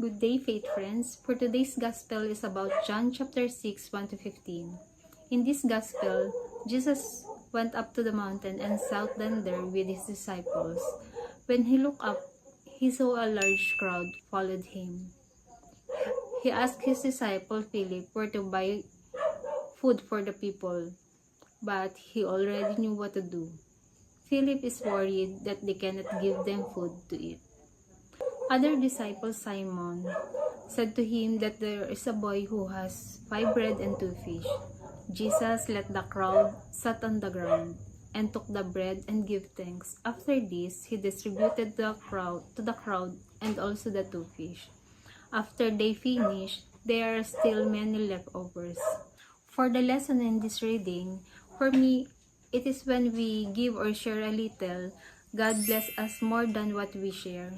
Good day, faith friends. For today's gospel is about John chapter 6, 1 to 15. In this gospel, Jesus went up to the mountain and sat down there with his disciples. When he looked up, he saw a large crowd followed him. He asked his disciple Philip where to buy food for the people, but he already knew what to do. Philip is worried that they cannot give them food to eat. Other disciple Simon said to him that there is a boy who has 5 bread and 2 fish. Jesus let the crowd sit on the ground and took the bread and gave thanks. After this, he distributed to the crowd and also the 2 fish. After they finished, there are still many leftovers. For the lesson in this reading, for me, it is when we give or share a little, God bless us more than what we share.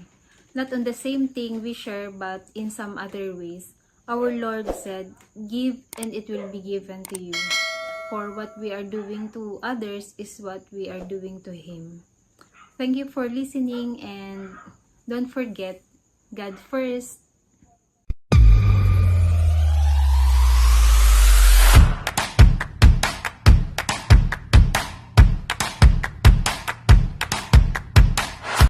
Not on the same thing we share, but in some other ways. Our Lord said, "Give and it will be given to you." For what we are doing to others is what we are doing to Him. Thank you for listening, and don't forget, God first.